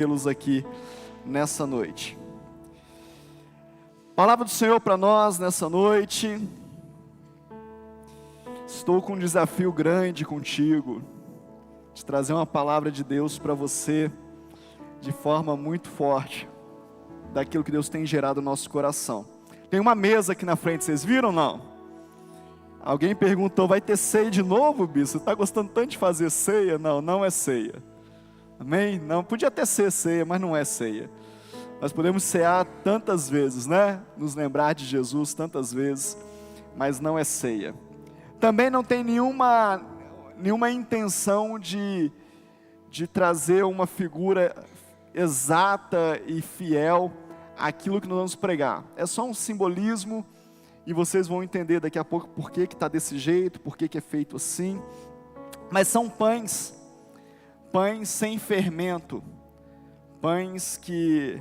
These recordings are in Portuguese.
Tê-los aqui nessa noite. Palavra do Senhor para nós nessa noite. Estou com um desafio grande contigo, de trazer uma palavra de Deus para você, de forma muito forte, daquilo que Deus tem gerado no nosso coração. Tem uma mesa aqui na frente, vocês viram ou não? Alguém perguntou, vai ter ceia de novo, bispo? Você está gostando tanto de fazer ceia? Não, não é ceia. Amém? Não, podia até ser ceia, mas não é ceia. Nós podemos cear tantas vezes, né? Nos lembrar de Jesus tantas vezes, mas não é ceia. Também não tem nenhuma intenção de trazer uma figura exata e fiel àquilo que nós vamos pregar. É só um simbolismo e vocês vão entender daqui a pouco por que está desse jeito, por que é feito assim. Mas são pães sem fermento, pães que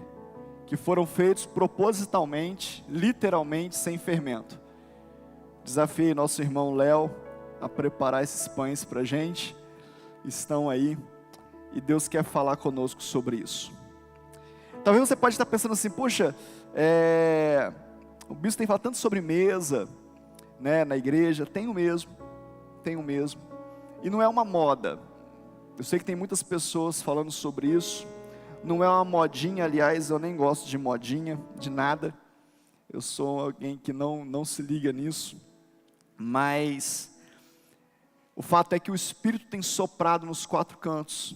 foram feitos propositalmente, literalmente sem fermento. Desafiei nosso irmão Léo a preparar esses pães para a gente, estão aí, e Deus quer falar conosco sobre isso. Talvez você pode estar pensando assim, poxa, o bispo tem falado tanto sobre mesa, né, na igreja. Tenho mesmo, e não é uma moda. Eu sei que tem muitas pessoas falando sobre isso. Não é uma modinha, aliás, eu nem gosto de modinha, de nada. Eu sou alguém que não se liga nisso. Mas o fato é que o Espírito tem soprado nos quatro cantos.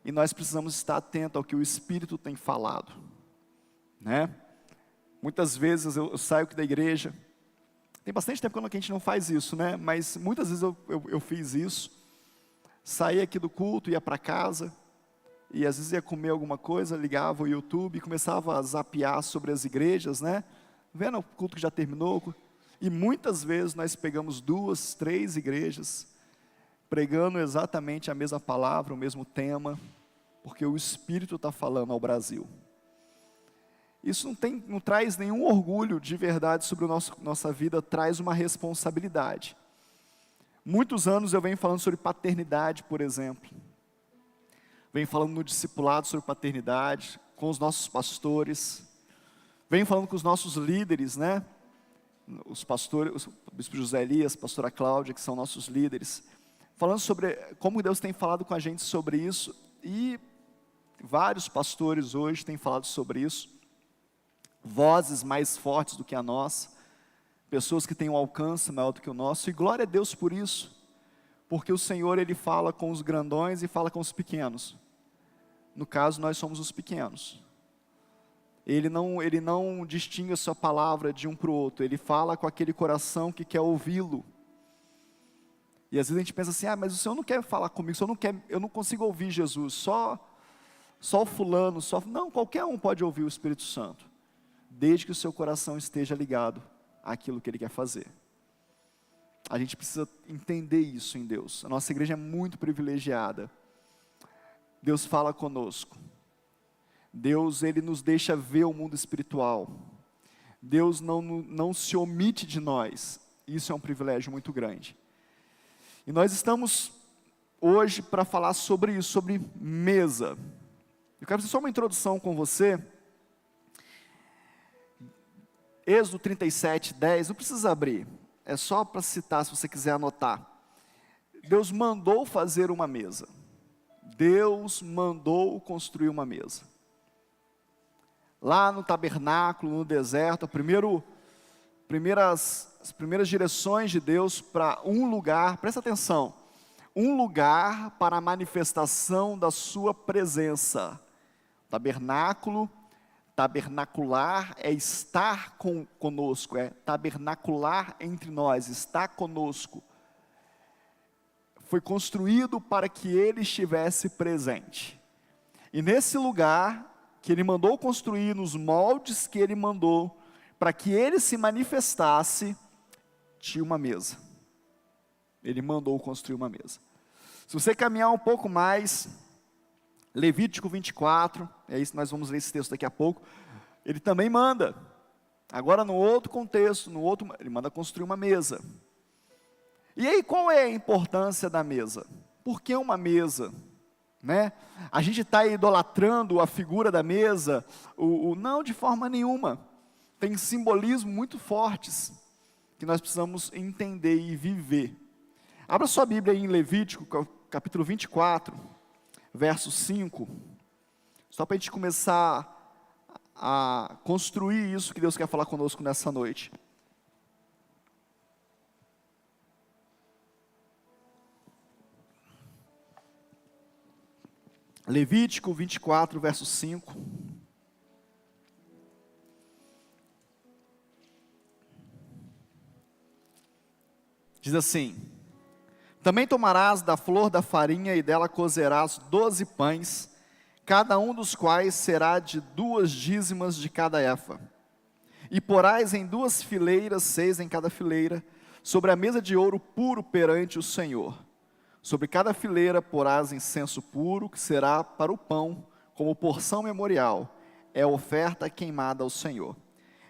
E nós precisamos estar atentos ao que o Espírito tem falado, né? Muitas vezes eu saio aqui da igreja. Tem bastante tempo que a gente não faz isso, né? Mas muitas vezes eu fiz isso. Saía aqui do culto, ia para casa, e às vezes ia comer alguma coisa, ligava o YouTube, começava a zapear sobre as igrejas, né? Vendo o culto que já terminou, e muitas vezes nós pegamos 2, 3 igrejas, pregando exatamente a mesma palavra, o mesmo tema, porque o Espírito está falando ao Brasil. Isso não traz nenhum orgulho de verdade sobre nossa vida, traz uma responsabilidade. Muitos anos eu venho falando sobre paternidade, por exemplo. Venho falando no discipulado sobre paternidade, com os nossos pastores. Venho falando com os nossos líderes, né? Os pastores, o bispo José Elias, a pastora Cláudia, que são nossos líderes. Falando sobre como Deus tem falado com a gente sobre isso. E vários pastores hoje têm falado sobre isso. Vozes mais fortes do que a nossa. Pessoas que têm um alcance maior do que o nosso, e glória a Deus por isso, porque o Senhor, Ele fala com os grandões e fala com os pequenos. No caso, nós somos os pequenos. Ele não distingue a sua palavra de um para o outro, Ele fala com aquele coração que quer ouvi-lo. E às vezes a gente pensa assim, mas o Senhor não quer falar comigo, eu não consigo ouvir Jesus, só o fulano, não, qualquer um pode ouvir o Espírito Santo, desde que o seu coração esteja ligado aquilo que Ele quer fazer. A gente precisa entender isso em Deus. A nossa igreja é muito privilegiada. Deus fala conosco. Deus, Ele nos deixa ver o mundo espiritual. Deus não se omite de nós. Isso é um privilégio muito grande. E nós estamos hoje para falar sobre isso, sobre mesa. Eu quero fazer só uma introdução com você. Êxodo 37, 10, não precisa abrir, é só para citar se você quiser anotar. Deus mandou fazer uma mesa. Deus mandou construir uma mesa. Lá no tabernáculo, no deserto, as primeiras direções de Deus para um lugar, presta atenção, um lugar para a manifestação da sua presença. Tabernacular é estar conosco, é tabernacular entre nós, estar conosco. Foi construído para que Ele estivesse presente. E nesse lugar que Ele mandou construir, nos moldes que Ele mandou, para que Ele se manifestasse, tinha uma mesa. Ele mandou construir uma mesa. Se você caminhar um pouco mais, Levítico 24, é isso, nós vamos ler esse texto daqui a pouco. Ele também manda, agora no outro contexto, ele manda construir uma mesa. E aí qual é a importância da mesa? Por que uma mesa? né? A gente está idolatrando a figura da mesa, não, de forma nenhuma. Tem simbolismos muito fortes que nós precisamos entender e viver. Abra sua Bíblia aí em Levítico, capítulo 24, verso 5, só para a gente começar a construir isso que Deus quer falar conosco nessa noite. Levítico 24, verso 5. Diz assim: também tomarás da flor da farinha e dela cozerás 12 pães, cada um dos quais será de 2 dízimas de cada efa. E porás em 2 fileiras, 6 em cada fileira, sobre a mesa de ouro puro perante o Senhor. Sobre cada fileira porás incenso puro, que será para o pão, como porção memorial, é oferta queimada ao Senhor.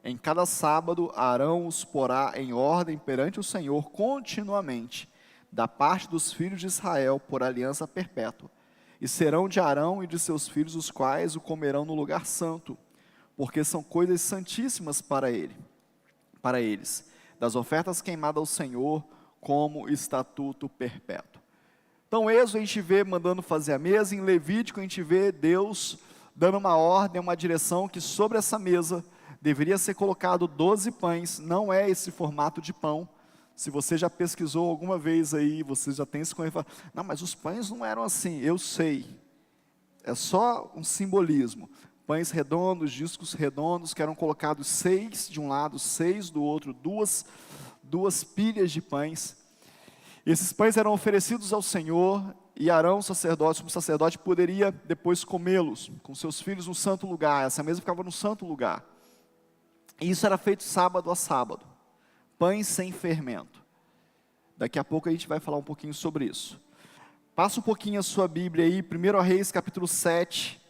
Em cada sábado, Arão os porá em ordem perante o Senhor continuamente, da parte dos filhos de Israel, por aliança perpétua. E serão de Arão e de seus filhos, os quais o comerão no lugar santo, porque são coisas santíssimas para eles, das ofertas queimadas ao Senhor, como estatuto perpétuo. Então, Êxodo a gente vê mandando fazer a mesa, em Levítico a gente vê Deus dando uma ordem, uma direção, que sobre essa mesa deveria ser colocado 12 pães, não é esse formato de pão. Se você já pesquisou alguma vez aí, você já tem esse conhecimento, não, mas os pães não eram assim. Eu sei, é só um simbolismo. Pães redondos, discos redondos, que eram colocados 6 de um lado, 6 do outro, duas pilhas de pães. Esses pães eram oferecidos ao Senhor, e Arão, sacerdote, como sacerdote, poderia depois comê-los com seus filhos no santo lugar. Essa mesa ficava no santo lugar. E isso era feito sábado a sábado. Pães sem fermento. Daqui a pouco a gente vai falar um pouquinho sobre isso. Passa um pouquinho a sua Bíblia aí, 1 Reis capítulo 7.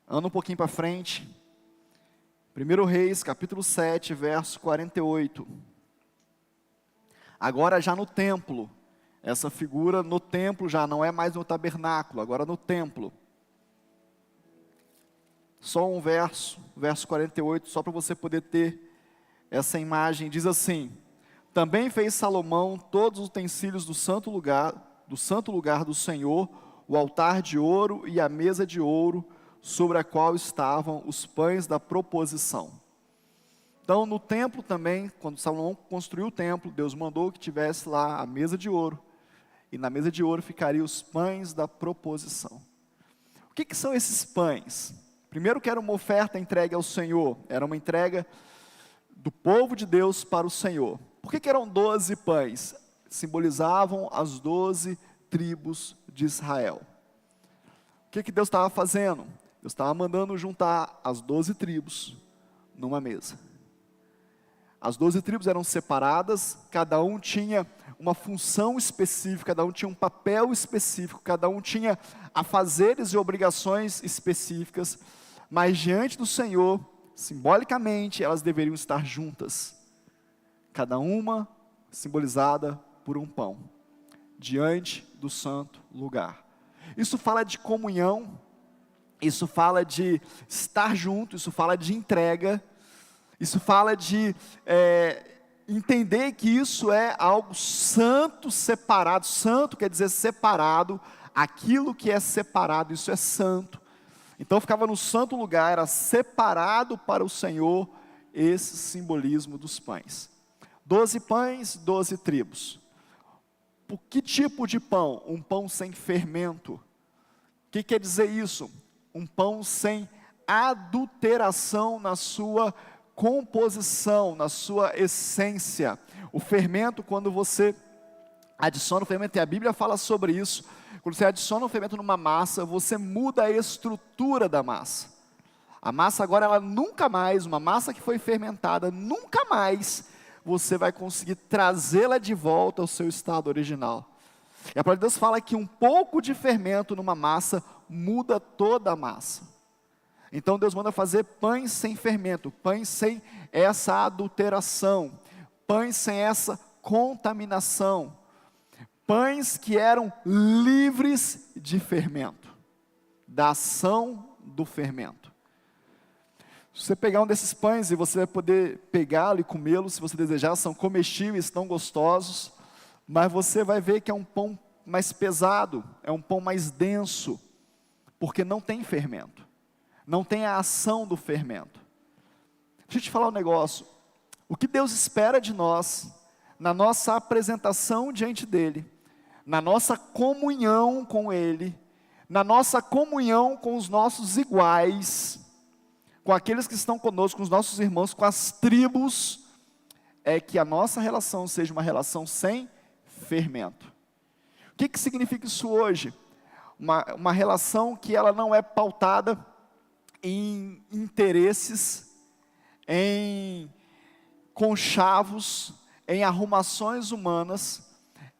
Anda um pouquinho para frente. 1 Reis capítulo 7, verso 48. Agora já no templo. Essa figura no templo já não é mais no tabernáculo, agora no templo. Só um verso 48, só para você poder ter essa imagem. Diz assim: também fez Salomão todos os utensílios do santo lugar do Senhor, o altar de ouro e a mesa de ouro, sobre a qual estavam os pães da proposição. Então, no templo também, quando Salomão construiu o templo, Deus mandou que tivesse lá a mesa de ouro, e na mesa de ouro ficariam os pães da proposição. O que são esses pães? Primeiro que era uma oferta entregue ao Senhor, era uma entrega do povo de Deus para o Senhor. Por que eram 12 pães? Simbolizavam as 12 tribos de Israel. O que Deus estava fazendo? Deus estava mandando juntar as 12 tribos numa mesa. As 12 tribos eram separadas, cada um tinha uma função específica, cada um tinha um papel específico, cada um tinha afazeres e obrigações específicas, mas diante do Senhor, simbolicamente, elas deveriam estar juntas, cada uma simbolizada por um pão, diante do santo lugar. Isso fala de comunhão, isso fala de estar junto, isso fala de entrega, isso fala de entender que isso é algo santo, separado. Santo quer dizer separado, aquilo que é separado, isso é santo. Então ficava no santo lugar, era separado para o Senhor esse simbolismo dos pães. 12 pães, 12 tribos. Por que tipo de pão? Um pão sem fermento. O que quer dizer isso? Um pão sem adulteração na sua composição, na sua essência. O fermento, quando você adiciona o fermento, e a Bíblia fala sobre isso, quando você adiciona o fermento numa massa, você muda a estrutura da massa. A massa agora, ela nunca mais, uma massa que foi fermentada, nunca mais você vai conseguir trazê-la de volta ao seu estado original. E a palavra de Deus fala que um pouco de fermento numa massa muda toda a massa. Então Deus manda fazer pães sem fermento, pães sem essa adulteração, pães sem essa contaminação, pães que eram livres de fermento. da ação do fermento. Se você pegar um desses pães e você vai poder pegá-lo e comê-lo, se você desejar, são comestíveis, tão gostosos, mas você vai ver que é um pão mais pesado, é um pão mais denso, porque não tem fermento, não tem a ação do fermento. Deixa eu te falar um negócio, o que Deus espera de nós, na nossa apresentação diante dEle, na nossa comunhão com Ele, na nossa comunhão com os nossos iguais, com aqueles que estão conosco, com os nossos irmãos, com as tribos, é que a nossa relação seja uma relação sem fermento. O que significa isso hoje? Uma relação que ela não é pautada em interesses, em conchavos, em arrumações humanas,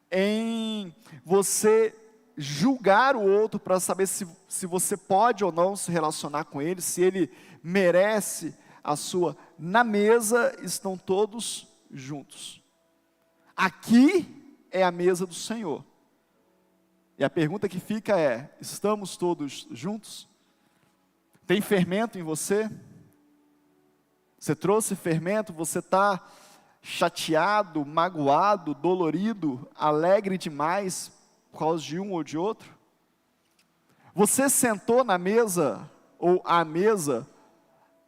em você julgar o outro para saber se você pode ou não se relacionar com ele, se ele merece a sua. Na mesa estão todos juntos. Aqui é a mesa do Senhor. E a pergunta que fica é: estamos todos juntos? Tem fermento em você? Você trouxe fermento? Você está chateado, magoado, dolorido, alegre demais por causa de um ou de outro? Você sentou na mesa ou à mesa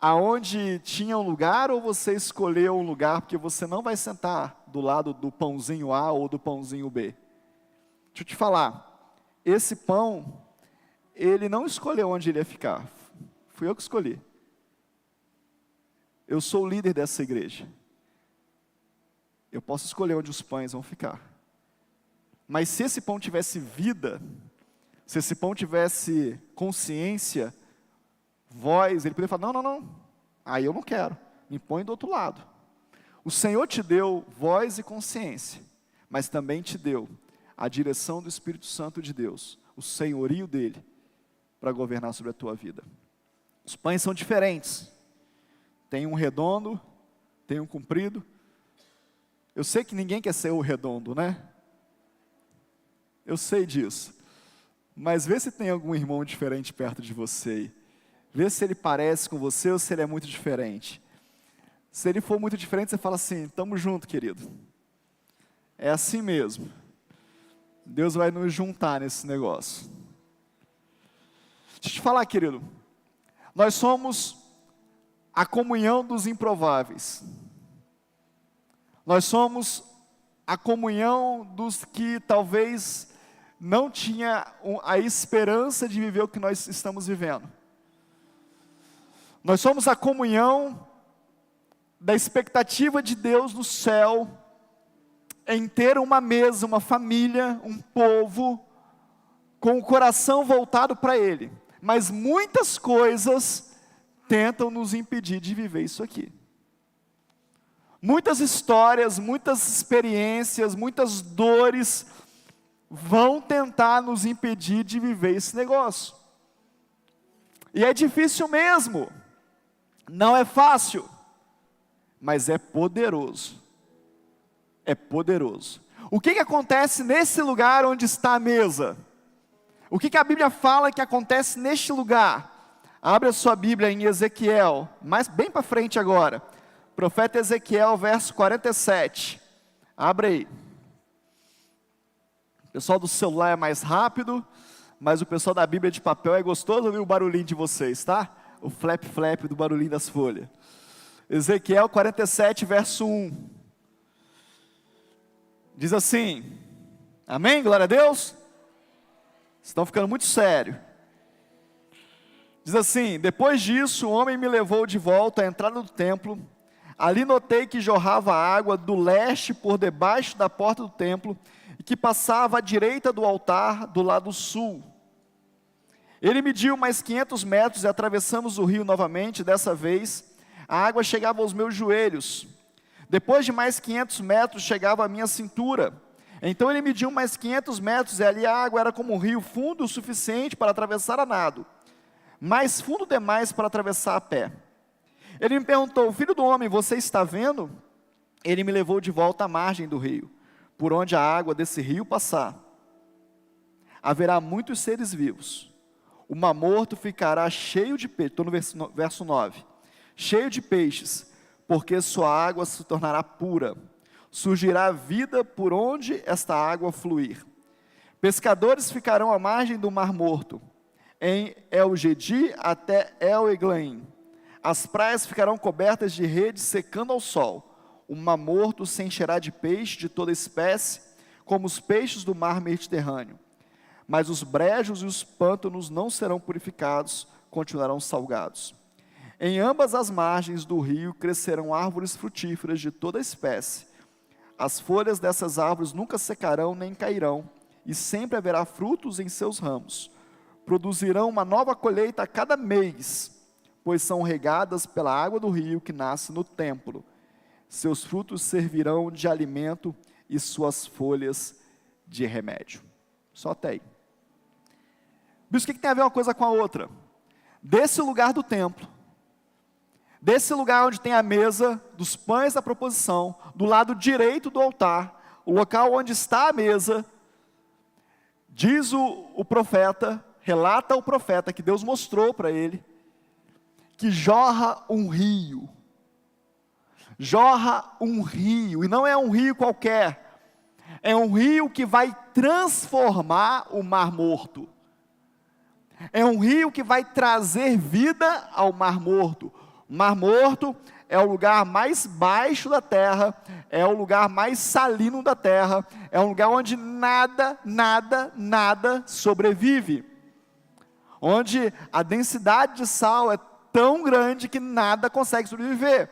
aonde tinha um lugar, ou você escolheu um lugar porque você não vai sentar do lado do pãozinho A ou do pãozinho B? Deixa eu te falar, esse pão, ele não escolheu onde ele ia ficar, fui eu que escolhi. Eu sou o líder dessa igreja. Eu posso escolher onde os pães vão ficar. Mas se esse pão tivesse vida, se esse pão tivesse consciência, voz, ele poderia falar: não, aí eu não quero, me põe do outro lado. O Senhor te deu voz e consciência, mas também te deu a direção do Espírito Santo de Deus, o senhorio dele, para governar sobre a tua vida. Os pães são diferentes, tem um redondo, tem um comprido. Eu sei que ninguém quer ser o redondo, né? Eu sei disso, mas vê se tem algum irmão diferente perto de você aí. Vê se ele parece com você ou se ele é muito diferente. Se ele for muito diferente, você fala assim: tamo junto, querido. É assim mesmo. Deus vai nos juntar nesse negócio. Deixa eu te falar, querido. Nós somos a comunhão dos improváveis. Nós somos a comunhão dos que talvez não tinha a esperança de viver o que nós estamos vivendo. Nós somos a comunhão da expectativa de Deus no céu, em ter uma mesa, uma família, um povo, com o coração voltado para Ele. Mas muitas coisas tentam nos impedir de viver isso aqui. Muitas histórias, muitas experiências, muitas dores vão tentar nos impedir de viver esse negócio. E é difícil mesmo. Não é fácil, mas é poderoso. É poderoso. O que acontece nesse lugar onde está a mesa? O que a Bíblia fala que acontece neste lugar? Abre a sua Bíblia em Ezequiel, bem para frente agora. Profeta Ezequiel, verso 47. Abre aí. O pessoal do celular é mais rápido, mas o pessoal da Bíblia de papel é gostoso ouvir o barulhinho de vocês, tá? O flap do barulhinho das folhas. Ezequiel 47, verso 1. Diz assim, amém? Glória a Deus? Estão ficando muito sério. Diz assim: depois disso, o homem me levou de volta à entrada do templo. Ali notei que jorrava água do leste por debaixo da porta do templo, e que passava à direita do altar, do lado sul. Ele mediu mais 500 metros e atravessamos o rio novamente. Dessa vez, a água chegava aos meus joelhos. Depois de mais 500 metros, chegava à minha cintura. Então ele mediu mais 500 metros, e ali a água era como um rio, fundo o suficiente para atravessar a nado, mas fundo demais para atravessar a pé. Ele me perguntou: filho do homem, você está vendo? Ele me levou de volta à margem do rio, por onde a água desse rio passar. Haverá muitos seres vivos. O Mar Morto ficará cheio de peixes, estou no verso 9, cheio de peixes, porque sua água se tornará pura, surgirá vida por onde esta água fluir. Pescadores ficarão à margem do Mar Morto, em El-Gedi até El-Eglaim. As praias ficarão cobertas de redes secando ao sol. O Mar Morto se encherá de peixe de toda espécie, como os peixes do mar Mediterrâneo. Mas os brejos e os pântanos não serão purificados, continuarão salgados. Em ambas as margens do rio crescerão árvores frutíferas de toda espécie. As folhas dessas árvores nunca secarão nem cairão, e sempre haverá frutos em seus ramos. Produzirão uma nova colheita a cada mês, pois são regadas pela água do rio que nasce no templo. Seus frutos servirão de alimento e suas folhas de remédio. Só até aí. Isso, o que tem a ver uma coisa com a outra? Desse lugar do templo, desse lugar onde tem a mesa dos pães da proposição, do lado direito do altar, o local onde está a mesa, diz o profeta, relata o profeta que Deus mostrou para ele, que jorra um rio. Jorra um rio, e não é um rio qualquer, é um rio que vai transformar o Mar Morto. É um rio que vai trazer vida ao Mar Morto. O Mar Morto é o lugar mais baixo da terra, é o lugar mais salino da terra, é um lugar onde nada sobrevive. Onde a densidade de sal é tão grande que nada consegue sobreviver.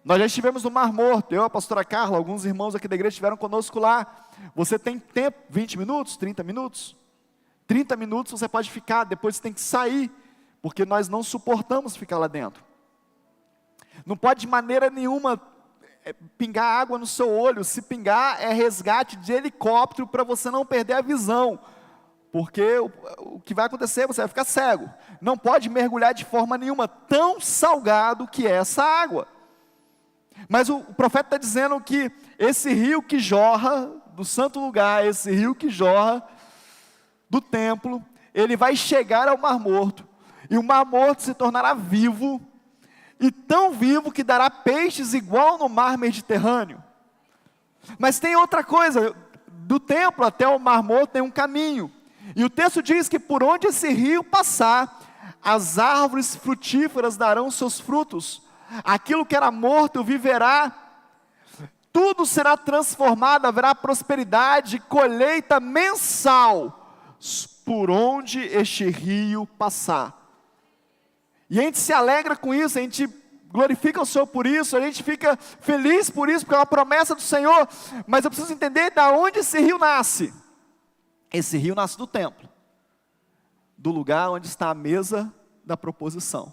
Nós já estivemos no Mar Morto, eu, a pastora Carla, alguns irmãos aqui da igreja estiveram conosco lá. Você tem tempo, 20 minutos, 30 minutos? 30 minutos você pode ficar, depois você tem que sair, porque nós não suportamos ficar lá dentro. Não pode de maneira nenhuma pingar água no seu olho. Se pingar, é resgate de helicóptero para você não perder a visão, porque o que vai acontecer, você vai ficar cego. Não pode mergulhar de forma nenhuma, tão salgado que é essa água. Mas o profeta está dizendo que esse rio que jorra do santo lugar, esse rio que jorra do templo, ele vai chegar ao Mar Morto, e o Mar Morto se tornará vivo, e tão vivo que dará peixes igual no mar Mediterrâneo. Mas tem outra coisa, do templo até o Mar Morto tem um caminho, e o texto diz que por onde esse rio passar, as árvores frutíferas darão seus frutos, aquilo que era morto viverá, tudo será transformado, haverá prosperidade, colheita mensal, por onde este rio passar. E a gente se alegra com isso, a gente glorifica o Senhor por isso, a gente fica feliz por isso, porque é uma promessa do Senhor. Mas eu preciso entender de onde esse rio nasce. Esse rio nasce do templo, do lugar onde está a mesa da proposição,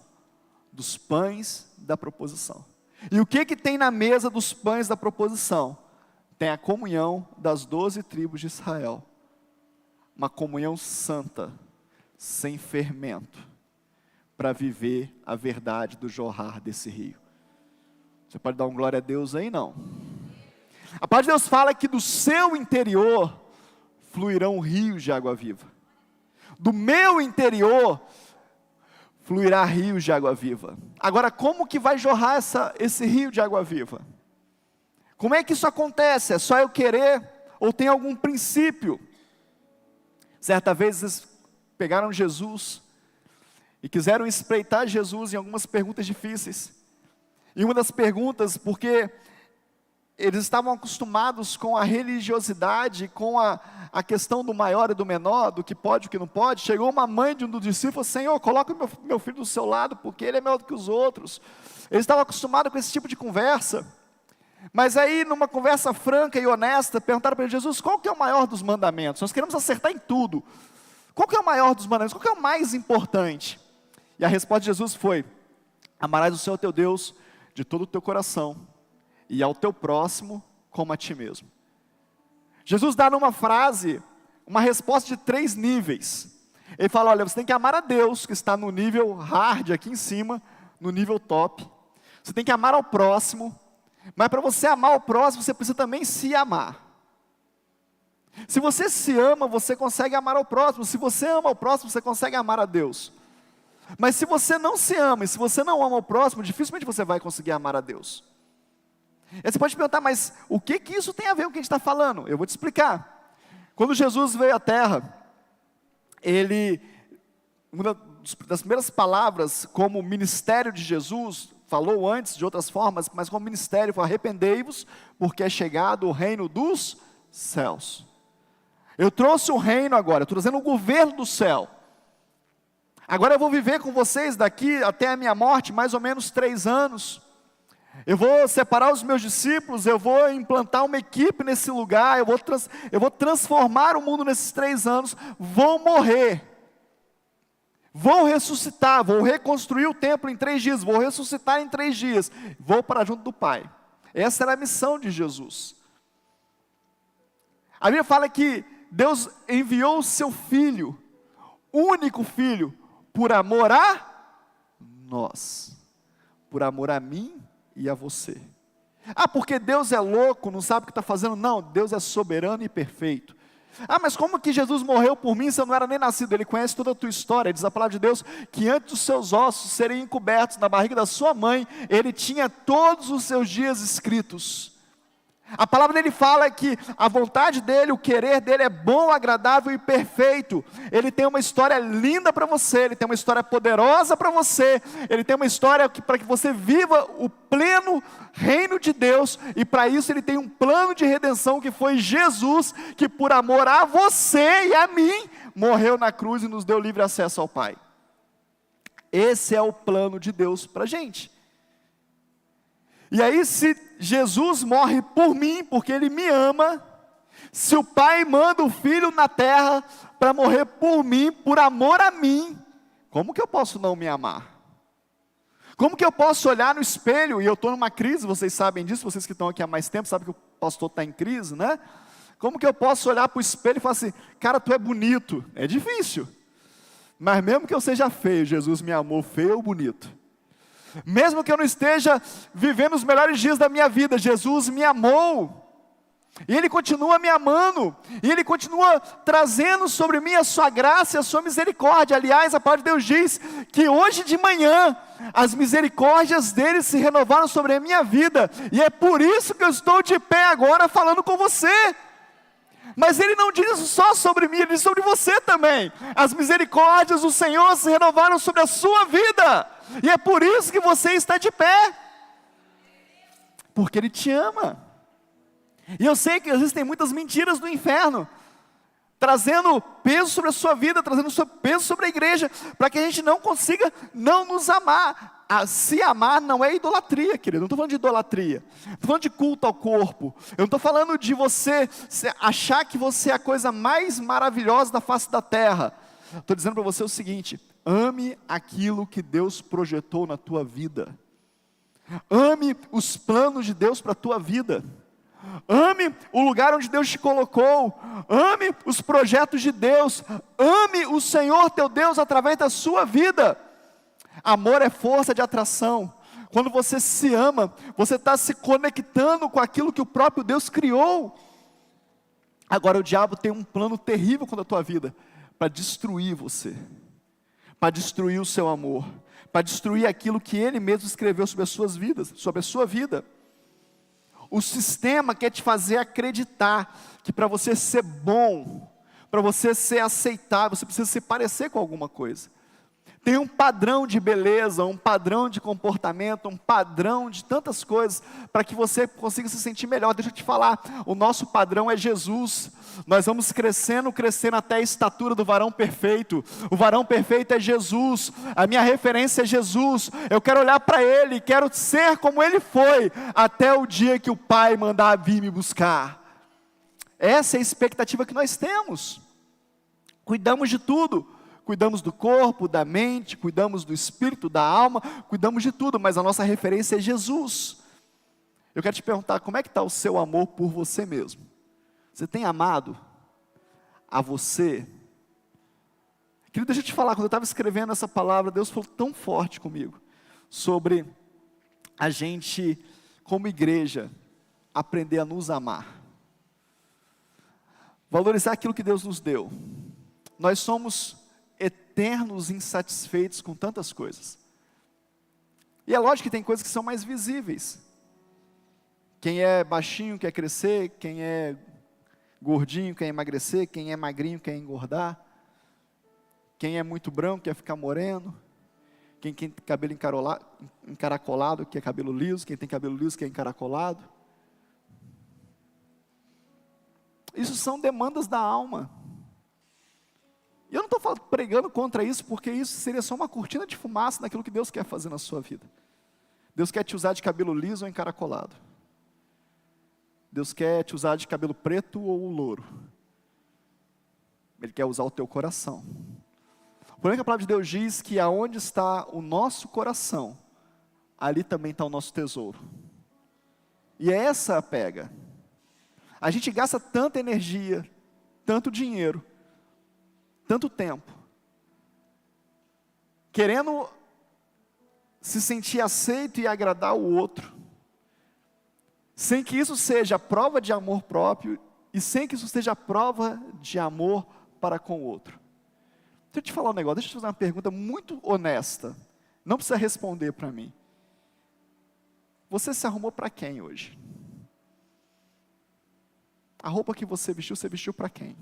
dos pães da proposição. E o que tem na mesa dos pães da proposição? Tem a comunhão das 12 tribos de Israel. Uma comunhão santa, sem fermento, para viver a verdade do jorrar desse rio. Você pode dar um glória a Deus aí? Não. A palavra de Deus fala que do seu interior fluirão rios de água viva. Do meu interior fluirá rios de água viva. Agora, como que vai jorrar esse rio de água viva? Como é que isso acontece? É só eu querer ou tem algum princípio? Certa vez eles pegaram Jesus e quiseram espreitar Jesus em algumas perguntas difíceis. E uma das perguntas, porque eles estavam acostumados com a religiosidade, com a questão do maior e do menor, do que pode e do que não pode. Chegou uma mãe de um dos discípulos e falou: Senhor, coloca o meu filho do seu lado, porque ele é melhor do que os outros. Eles estavam acostumados com esse tipo de conversa. Mas aí, numa conversa franca e honesta, perguntaram para ele: Jesus, qual que é o maior dos mandamentos? Nós queremos acertar em tudo. Qual que é o maior dos mandamentos? Qual que é o mais importante? E a resposta de Jesus foi: amarás o Senhor teu Deus de todo o teu coração, e ao teu próximo como a ti mesmo. Jesus dá numa frase uma resposta de 3 níveis. Ele fala: olha, você tem que amar a Deus, que está no nível hard aqui em cima, no nível top. Você tem que amar ao próximo, mas para você amar o próximo, você precisa também se amar. Se você se ama, você consegue amar ao próximo. Se você ama ao próximo, você consegue amar a Deus. Mas se você não se ama, e se você não ama o próximo, dificilmente você vai conseguir amar a Deus. E você pode perguntar, mas o que isso tem a ver com o que a gente está falando? Eu vou te explicar. Quando Jesus veio à Terra, uma das primeiras palavras como ministério de Jesus, falou antes de outras formas, mas como ministério foi: arrependei-vos, porque é chegado o reino dos céus. Eu trouxe o reino agora, estou trazendo o governo do céu. Agora eu vou viver com vocês daqui até a minha morte, mais ou menos 3 anos. Eu vou separar os meus discípulos, eu vou implantar uma equipe nesse lugar, eu vou transformar o mundo nesses 3 anos, vou morrer. Vou ressuscitar, vou reconstruir o templo em 3 dias, vou ressuscitar em 3 dias, vou para junto do Pai. Essa era a missão de Jesus. A Bíblia fala que Deus enviou o seu Filho, único Filho, por amor a nós, por amor a mim e a você. Porque Deus é louco, não sabe o que está fazendo? Não, Deus é soberano e perfeito. Mas como que Jesus morreu por mim se eu não era nem nascido? Ele conhece toda a tua história. Diz a palavra de Deus que antes dos seus ossos serem encobertos na barriga da sua mãe, Ele tinha todos os seus dias escritos. A palavra dele fala que a vontade dele, o querer dele é bom, agradável e perfeito. Ele tem uma história linda para você, ele tem uma história poderosa para você, ele tem uma história para que você viva o pleno reino de Deus, e para isso ele tem um plano de redenção que foi Jesus, que por amor a você e a mim, morreu na cruz e nos deu livre acesso ao Pai. Esse é o plano de Deus para a gente. E aí, se Jesus morre por mim, porque Ele me ama, se o Pai manda o Filho na terra para morrer por mim, por amor a mim, como que eu posso não me amar? Como que eu posso olhar no espelho, e eu estou numa crise, vocês sabem disso, vocês que estão aqui há mais tempo, sabem que o pastor está em crise, né? Como que eu posso olhar para o espelho e falar assim: cara, tu é bonito? É difícil, mas mesmo que eu seja feio, Jesus me amou feio ou bonito. Mesmo que eu não esteja vivendo os melhores dias da minha vida, Jesus me amou, e Ele continua me amando, e Ele continua trazendo sobre mim a sua graça e a sua misericórdia. Aliás, a palavra de Deus diz que hoje de manhã, as misericórdias dEle se renovaram sobre a minha vida, e é por isso que eu estou de pé agora falando com você. Mas Ele não diz só sobre mim, Ele diz sobre você também. As misericórdias do Senhor se renovaram sobre a sua vida, e é por isso que você está de pé, porque Ele te ama. E eu sei que existem muitas mentiras do inferno, trazendo peso sobre a sua vida, trazendo peso sobre a igreja, para que a gente não consiga não nos amar. Se amar não é idolatria, querido. Eu não estou falando de idolatria, estou falando de culto ao corpo. Eu não estou falando de você achar que você é a coisa mais maravilhosa da face da terra. Estou dizendo para você o seguinte: ame aquilo que Deus projetou na tua vida. Ame os planos de Deus para a tua vida. Ame o lugar onde Deus te colocou. Ame os projetos de Deus. Ame o Senhor teu Deus através da sua vida. Amor é força de atração. Quando você se ama, você está se conectando com aquilo que o próprio Deus criou. Agora o diabo tem um plano terrível contra a tua vida, para destruir você, para destruir o seu amor, para destruir aquilo que Ele mesmo escreveu sobre as suas vidas, sobre a sua vida. O sistema quer te fazer acreditar que para você ser bom, para você ser aceitável, você precisa se parecer com alguma coisa. Tem um padrão de beleza, um padrão de comportamento, um padrão de tantas coisas, para que você consiga se sentir melhor. Deixa eu te falar, o nosso padrão é Jesus. Nós vamos crescendo até a estatura do varão perfeito. O varão perfeito é Jesus, a minha referência é Jesus. Eu quero olhar para Ele, quero ser como Ele foi, até o dia que o Pai mandar vir me buscar. Essa é a expectativa que nós temos. Cuidamos de tudo. Cuidamos do corpo, da mente, cuidamos do espírito, da alma, cuidamos de tudo, mas a nossa referência é Jesus. Eu quero te perguntar, como é que está o seu amor por você mesmo? Você tem amado a você? Querido, deixa eu te falar, quando eu estava escrevendo essa palavra, Deus falou tão forte comigo, sobre a gente, como igreja, aprender a nos amar. Valorizar aquilo que Deus nos deu. Nós somos eternos insatisfeitos com tantas coisas. E é lógico que tem coisas que são mais visíveis. Quem é baixinho quer crescer, quem é gordinho quer emagrecer, quem é magrinho quer engordar, quem é muito branco quer ficar moreno, quem tem cabelo encaracolado quer cabelo liso, quem tem cabelo liso quer encaracolado. Isso são demandas da alma. E eu não estou pregando contra isso, porque isso seria só uma cortina de fumaça naquilo que Deus quer fazer na sua vida. Deus quer te usar de cabelo liso ou encaracolado. Deus quer te usar de cabelo preto ou louro. Ele quer usar o teu coração. Porém, a palavra de Deus diz que aonde está o nosso coração, ali também está o nosso tesouro. E é essa a pega. A gente gasta tanta energia, tanto dinheiro, tanto tempo, querendo se sentir aceito e agradar o outro, sem que isso seja prova de amor próprio e sem que isso seja prova de amor para com o outro. Deixa eu te falar um negócio, deixa eu te fazer uma pergunta muito honesta, não precisa responder para mim. Você se arrumou para quem hoje? A roupa que você vestiu para quem?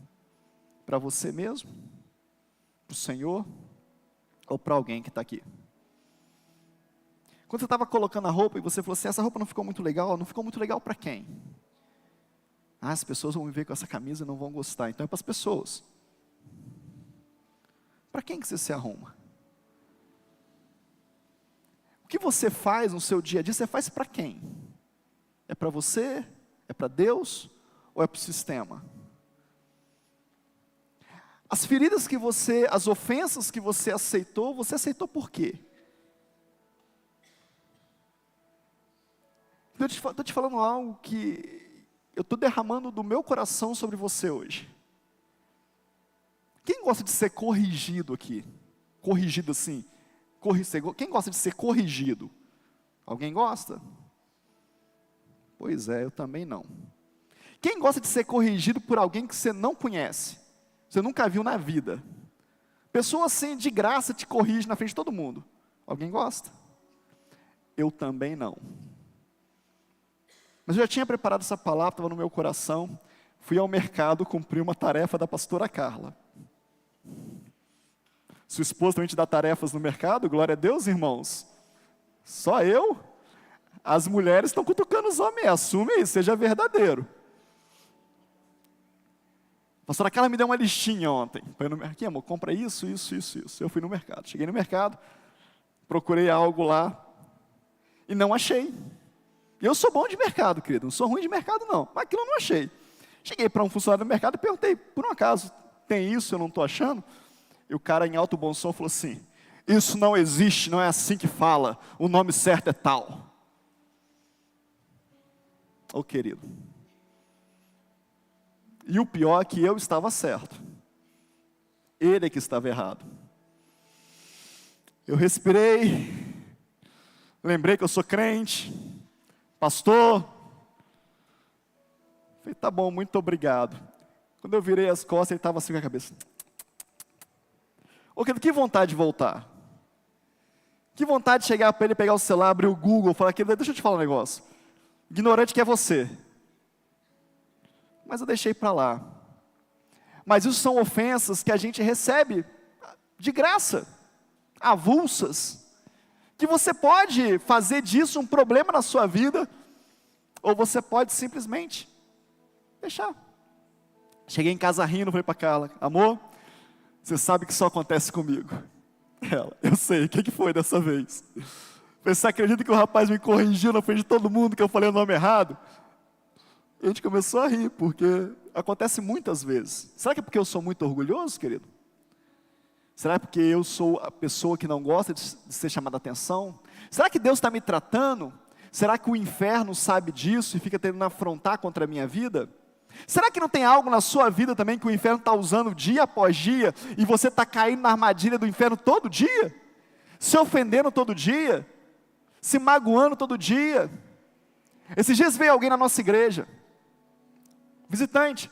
Para você mesmo? Para o Senhor? Ou para alguém que está aqui? Quando você estava colocando a roupa e você falou assim, essa roupa não ficou muito legal para quem? Ah, as pessoas vão me ver com essa camisa e não vão gostar, então é para as pessoas. Para quem que você se arruma? O que você faz no seu dia a dia, você faz para quem? É para você? É para Deus? Ou é para o sistema? As feridas que as ofensas que você aceitou por quê? Eu estou te falando algo que eu estou derramando do meu coração sobre você hoje. Quem gosta de ser corrigido aqui? Corrigido assim? Quem gosta de ser corrigido? Alguém gosta? Pois é, eu também não. Quem gosta de ser corrigido por alguém que você não conhece? Você nunca viu na vida? Pessoa assim, de graça, te corrige na frente de todo mundo. Alguém gosta? Eu também não. Mas eu já tinha preparado essa palavra, estava no meu coração. Fui ao mercado cumprir uma tarefa da pastora Carla. Sua esposa também te dá tarefas no mercado? Glória a Deus, irmãos. Só eu? As mulheres estão cutucando os homens. Assume isso, seja verdadeiro. A pastora Carla me deu uma listinha ontem. Aqui, amor, compra isso. Eu fui no mercado. Cheguei no mercado, procurei algo lá e não achei. Eu sou bom de mercado, querido. Não sou ruim de mercado, não. Mas aquilo eu não achei. Cheguei para um funcionário do mercado e perguntei, por um acaso, tem isso, eu não estou achando? E o cara, em alto bom som, falou assim, isso não existe, não é assim que fala. O nome certo é tal. Ô, querido. E o pior é que eu estava certo. Ele é que estava errado. Eu respirei, lembrei que eu sou crente, pastor. Falei, tá bom, muito obrigado. Quando eu virei as costas, ele estava assim com a cabeça. Ô, querido, que vontade de voltar. Que vontade de chegar para ele, pegar o celular, abrir o Google, falar, querido, deixa eu te falar um negócio. Ignorante que é você. Mas eu deixei para lá. Mas isso são ofensas que a gente recebe de graça, avulsas, que você pode fazer disso um problema na sua vida, ou você pode simplesmente deixar. Cheguei em casa rindo, falei para Carla, amor, você sabe que só acontece comigo. Ela, eu sei, o que foi dessa vez? Você acredita que o rapaz me corrigiu na frente de todo mundo, que eu falei o nome errado? E a gente começou a rir, porque acontece muitas vezes. Será que é porque eu sou muito orgulhoso, querido? Será que é porque eu sou a pessoa que não gosta de ser chamada a atenção? Será que Deus está me tratando? Será que o inferno sabe disso e fica tentando afrontar contra a minha vida? Será que não tem algo na sua vida também que o inferno está usando dia após dia, e você está caindo na armadilha do inferno todo dia? Se ofendendo todo dia? Se magoando todo dia? Esses dias veio alguém na nossa igreja, visitante,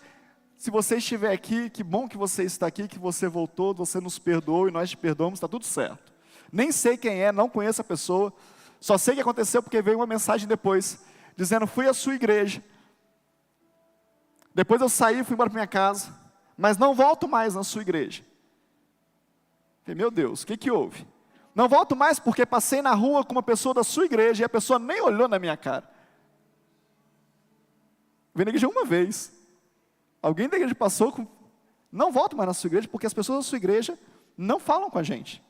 Se você estiver aqui, que bom que você está aqui, que você voltou, você nos perdoou e nós te perdoamos, está tudo certo. Nem sei quem é, não conheço a pessoa, só sei que aconteceu porque veio uma mensagem depois, dizendo, fui à sua igreja. Depois eu saí, fui embora para minha casa, mas não volto mais na sua igreja. Falei, meu Deus, o que houve? Não volto mais porque passei na rua com uma pessoa da sua igreja e a pessoa nem olhou na minha cara. Vim na igreja uma vez. Alguém da igreja passou com... Não volto mais na sua igreja porque as pessoas da sua igreja não falam com a gente.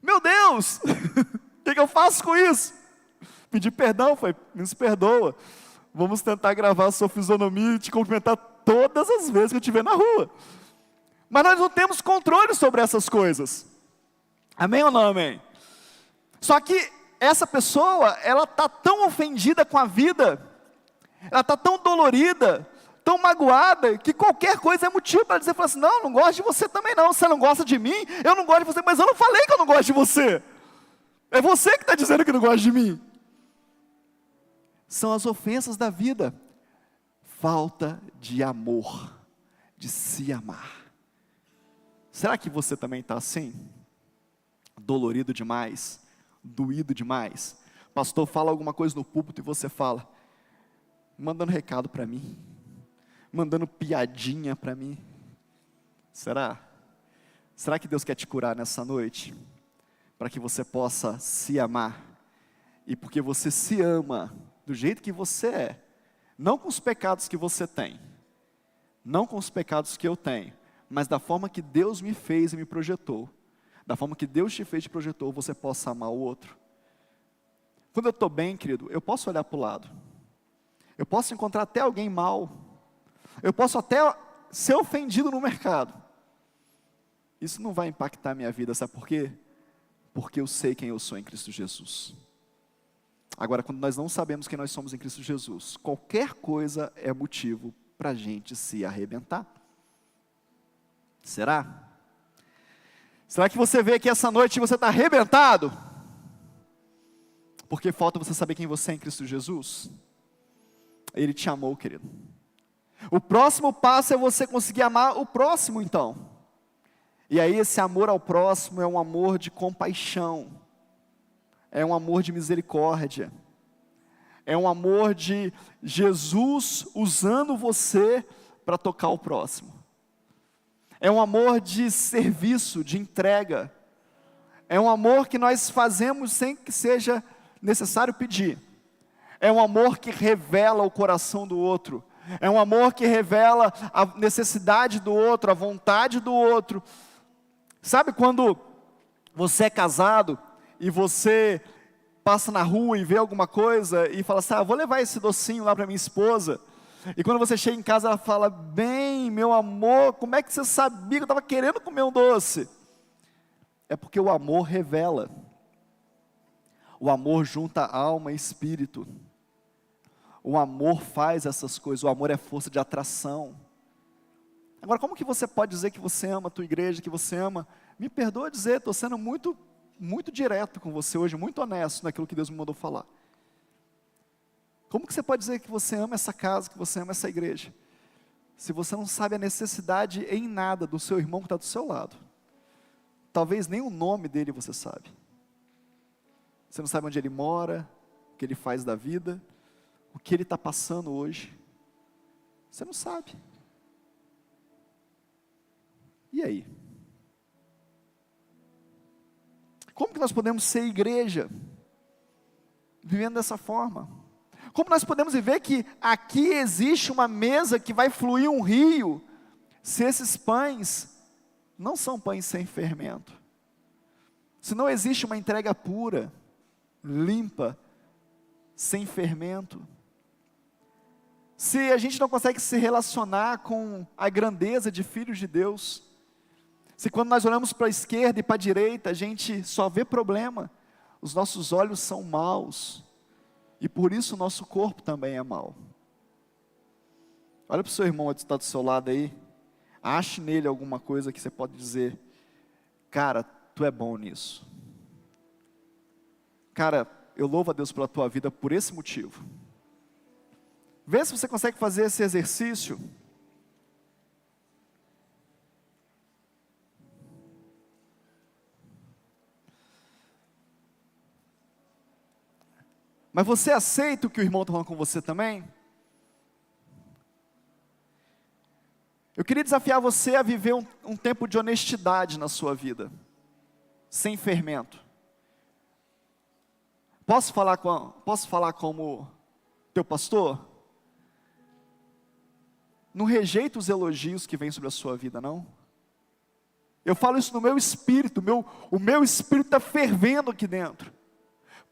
Meu Deus! O que eu faço com isso? Pedi perdão, foi, nos perdoa. Vamos tentar gravar a sua fisionomia e te cumprimentar todas as vezes que eu estiver na rua. Mas nós não temos controle sobre essas coisas. Amém ou não amém? Só que essa pessoa, ela está tão ofendida com a vida, ela está tão dolorida, tão magoada, que qualquer coisa é motivo para dizer assim, não, não gosto de você também não, você não gosta de mim, eu não gosto de você, mas eu não falei que eu não gosto de você. É você que está dizendo que não gosta de mim. São as ofensas da vida. Falta de amor, de se amar. Será que você também está assim? Dolorido demais, doído demais. O pastor fala alguma coisa no púlpito e você fala, mandando recado para mim, mandando piadinha para mim. Será? Será que Deus quer te curar nessa noite? Para que você possa se amar. E porque você se ama do jeito que você é, não com os pecados que você tem, não com os pecados que eu tenho, mas da forma que Deus me fez e me projetou, da forma que Deus te fez e te projetou, você possa amar o outro. Quando eu estou bem, querido, eu posso olhar para o lado, eu posso encontrar até alguém mal, eu posso até ser ofendido no mercado. Isso não vai impactar a minha vida, sabe por quê? Porque eu sei quem eu sou em Cristo Jesus. Agora, quando nós não sabemos quem nós somos em Cristo Jesus, qualquer coisa é motivo para a gente se arrebentar. Será? Será que você veio aqui essa noite e você está arrebentado? Porque falta você saber quem você é em Cristo Jesus? Ele te amou, querido. O próximo passo é você conseguir amar o próximo, então. E aí esse amor ao próximo é um amor de compaixão, é um amor de misericórdia, é um amor de Jesus usando você para tocar o próximo. É um amor de serviço, de entrega. É um amor que nós fazemos sem que seja necessário pedir. É um amor que revela o coração do outro. É um amor que revela a necessidade do outro, a vontade do outro. Sabe quando você é casado e você passa na rua e vê alguma coisa e fala assim, vou levar esse docinho lá para minha esposa. E quando você chega em casa, ela fala, bem, meu amor, como é que você sabia que eu estava querendo comer um doce? É porque o amor revela. O amor junta alma e espírito. O amor faz essas coisas, o amor é força de atração. Agora, como que você pode dizer que você ama a tua igreja, que você ama? Me perdoa dizer, estou sendo muito direto com você hoje, muito honesto naquilo que Deus me mandou falar. Como que você pode dizer que você ama essa casa, que você ama essa igreja, se você não sabe a necessidade em nada do seu irmão que está do seu lado? Talvez nem o nome dele você sabe. Você não sabe onde ele mora, o que ele faz da vida, o que ele está passando hoje. Você não sabe. E aí? Como que nós podemos ser igreja, vivendo dessa forma? Como nós podemos viver que aqui existe uma mesa que vai fluir um rio, se esses pães não são pães sem fermento? Se não existe uma entrega pura, limpa, sem fermento? Se a gente não consegue se relacionar com a grandeza de filhos de Deus? Se quando nós olhamos para a esquerda e para a direita, a gente só vê problema, os nossos olhos são maus, e por isso o nosso corpo também é mau. Olha para o seu irmão que está do seu lado aí, ache nele alguma coisa que você pode dizer, cara, tu é bom nisso. Cara, eu louvo a Deus pela tua vida por esse motivo. Vê se você consegue fazer esse exercício. Mas você aceita o que o irmão está falando com você também? Eu queria desafiar você a viver um tempo de honestidade na sua vida, sem fermento. Posso falar como teu pastor? Não rejeita os elogios que vêm sobre a sua vida, não. Eu falo isso no meu espírito, o meu espírito está fervendo aqui dentro.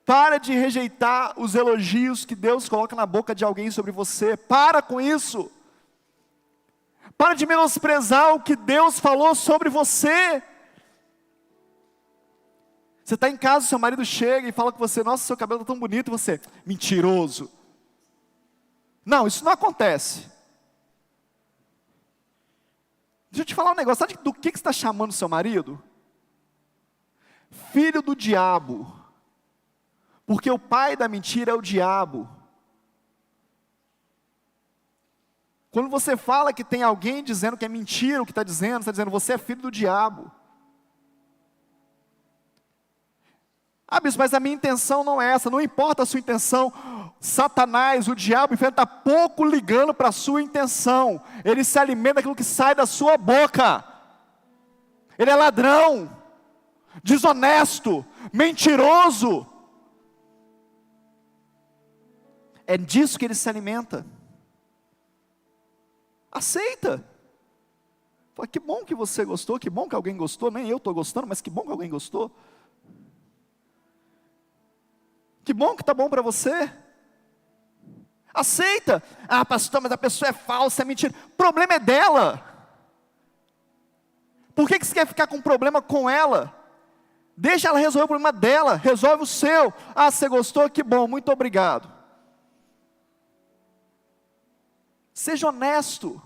Para de rejeitar os elogios que Deus coloca na boca de alguém sobre você. Para com isso. Para de menosprezar o que Deus falou sobre você. Você está em casa, seu marido chega e fala com você: nossa, seu cabelo está tão bonito, e você, mentiroso. Não, isso não acontece. Deixa eu te falar um negócio, sabe do que você está chamando seu marido? Filho do diabo. Porque o pai da mentira é o diabo. Quando você fala que tem alguém dizendo que é mentira o que está dizendo você é filho do diabo. Ah, bispo, mas a minha intenção não é essa, não importa a sua intenção. Satanás, o diabo, está pouco ligando para a sua intenção. Ele se alimenta daquilo que sai da sua boca. Ele é ladrão, desonesto, mentiroso. É disso que ele se alimenta. Aceita. Fala, que bom que você gostou, que bom que alguém gostou. Nem eu estou gostando, mas que bom que alguém gostou. Que bom que está bom para você. Aceita. Ah, pastor, mas a pessoa é falsa, é mentira. O problema é dela. Por que você quer ficar com problema com ela? Deixa ela resolver o problema dela, resolve o seu. Ah, você gostou? Que bom, muito obrigado. Seja honesto.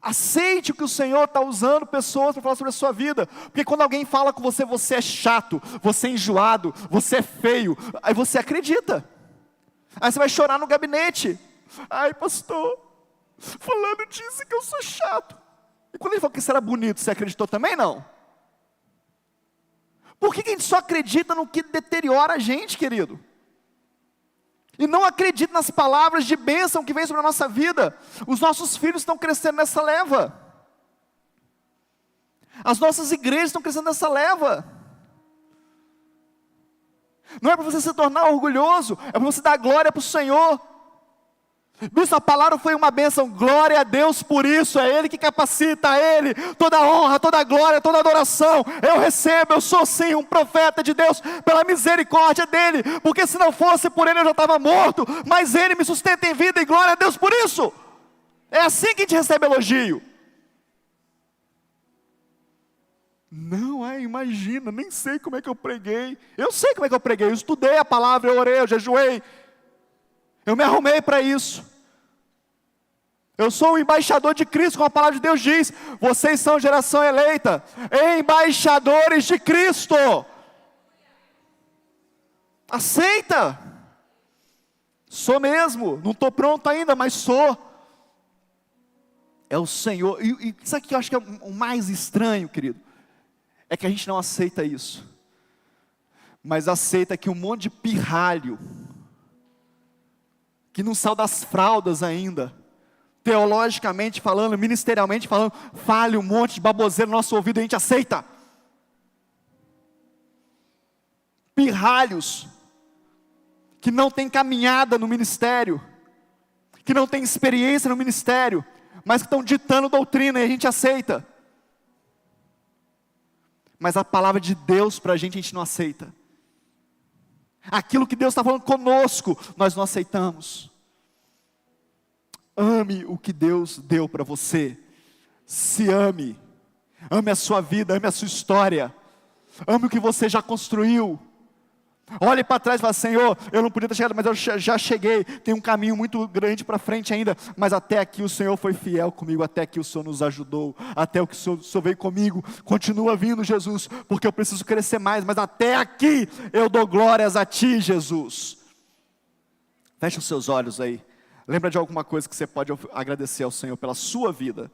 Aceite o que o Senhor está usando pessoas para falar sobre a sua vida. Porque quando alguém fala com você, você é chato, você é enjoado, você é feio, aí você acredita. Aí você vai chorar no gabinete. Ai, pastor, fulano disse que eu sou chato. E quando ele falou que isso era bonito, você acreditou também? Não. Por que a gente só acredita no que deteriora a gente, querido? E não acredita nas palavras de bênção que vem sobre a nossa vida. Os nossos filhos estão crescendo nessa leva. As nossas igrejas estão crescendo nessa leva. Não é para você se tornar orgulhoso, é para você dar glória para o Senhor. Bispo, a palavra foi uma bênção, glória a Deus por isso, é Ele que capacita, a Ele, toda honra, toda glória, toda adoração, eu recebo, eu sou sim um profeta de Deus, pela misericórdia dEle, porque se não fosse por Ele eu já estava morto, mas Ele me sustenta em vida e glória a Deus por isso. É assim que a gente recebe elogio. Não, imagina, nem sei como é que eu preguei. Eu sei como é que eu preguei, eu estudei a palavra, eu orei, eu jejuei, eu me arrumei para isso. Eu sou o embaixador de Cristo, como a palavra de Deus diz. Vocês são geração eleita, embaixadores de Cristo. Aceita. Sou mesmo, não estou pronto ainda, mas sou. É o Senhor. E isso aqui eu acho que é o mais estranho, querido. É que a gente não aceita isso. Mas aceita que um monte de pirralho, que não saiu das fraldas ainda, teologicamente falando, ministerialmente falando, fale um monte de baboseira no nosso ouvido e a gente aceita. Pirralhos, que não tem caminhada no ministério, que não tem experiência no ministério, mas que estão ditando doutrina e a gente aceita. Mas a palavra de Deus para a gente não aceita. Aquilo que Deus está falando conosco, nós não aceitamos. Ame o que Deus deu para você. Se ame. Ame a sua vida, ame a sua história. Ame o que você já construiu. Olhe para trás e fale: Senhor, eu não podia ter chegado, mas eu já cheguei. Tem um caminho muito grande para frente ainda, mas até aqui o Senhor foi fiel comigo. Até aqui o Senhor nos ajudou. Até o que o Senhor veio comigo. Continua vindo, Jesus, porque eu preciso crescer mais. Mas até aqui eu dou glórias a Ti, Jesus. Feche os seus olhos aí. Lembra de alguma coisa que você pode agradecer ao Senhor pela sua vida.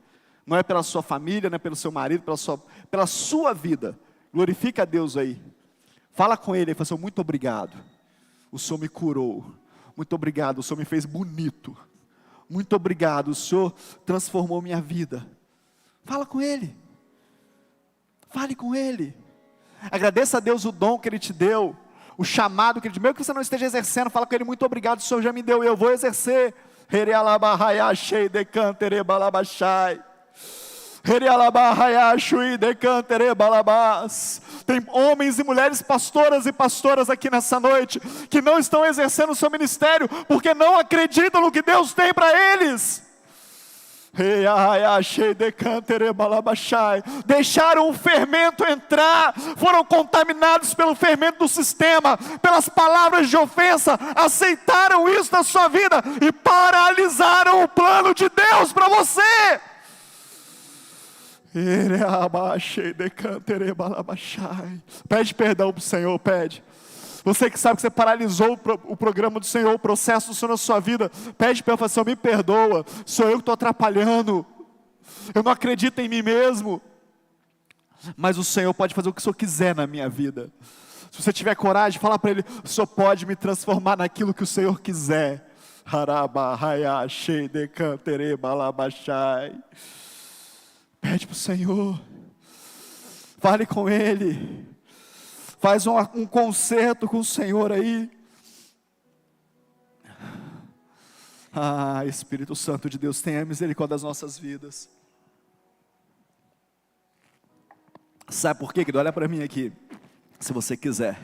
Não é pela sua família, não é pelo seu marido, pela sua vida. Glorifica a Deus aí. Fala com Ele e fala: Senhor, muito obrigado. o Senhor me curou. Muito obrigado, o Senhor me fez bonito. Muito obrigado, o Senhor transformou minha vida. Fala com Ele. Fale com Ele. Agradeça a Deus o dom que Ele te deu, o chamado que Ele te deu. Mesmo que você não esteja exercendo, fala com Ele, muito obrigado, o Senhor já me deu, eu vou exercer. Tem homens e mulheres pastoras e pastoras aqui nessa noite, que não estão exercendo o seu ministério, porque não acreditam no que Deus tem para eles. Deixaram o fermento entrar, foram contaminados pelo fermento do sistema, pelas palavras de ofensa, aceitaram isso na sua vida e paralisaram o plano de Deus para você. Pede perdão para o Senhor, pede. Você que sabe que você paralisou o programa do Senhor, o processo do Senhor na sua vida, pede para Ele, Senhor, me perdoa, sou eu que estou atrapalhando, eu não acredito em mim mesmo, mas o Senhor pode fazer o que o Senhor quiser na minha vida. Se você tiver coragem, fala para Ele, o Senhor pode me transformar naquilo que o Senhor quiser. Pede para o Senhor, fale com Ele, faz um concerto com o Senhor aí. Espírito Santo de Deus, tenha misericórdia das nossas vidas. Sabe por quê, querido? Olha para mim aqui, se você quiser.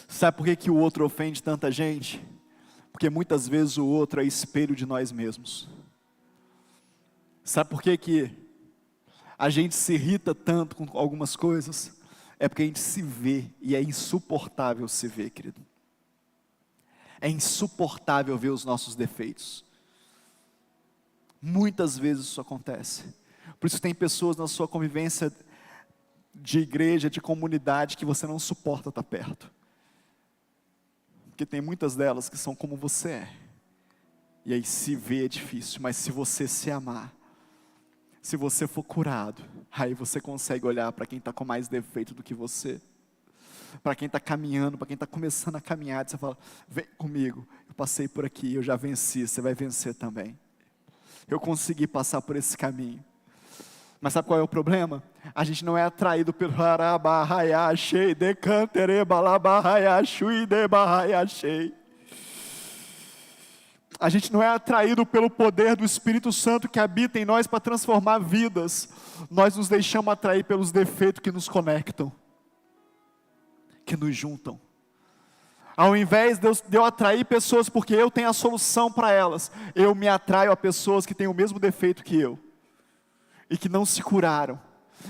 Sabe por que o outro ofende tanta gente? Porque muitas vezes o outro é espelho de nós mesmos. Sabe por que a gente se irrita tanto com algumas coisas? É porque a gente se vê, e é insuportável se ver, querido. É insuportável ver os nossos defeitos. Muitas vezes isso acontece. Por isso tem pessoas na sua convivência de igreja, de comunidade, que você não suporta estar perto. Porque tem muitas delas que são como você é. E aí se vê é difícil, mas se você se amar, se você for curado, aí você consegue olhar para quem está com mais defeito do que você. Para quem está caminhando, para quem está começando a caminhar, você fala, vem comigo, eu passei por aqui, eu já venci, você vai vencer também. Eu consegui passar por esse caminho. Mas sabe qual é o problema? A gente não é atraído pelo a gente não é atraído pelo poder do Espírito Santo que habita em nós para transformar vidas. Nós nos deixamos atrair pelos defeitos que nos conectam, que nos juntam. Ao invés de eu atrair pessoas porque eu tenho a solução para elas, eu me atraio a pessoas que têm o mesmo defeito que eu, e que não se curaram,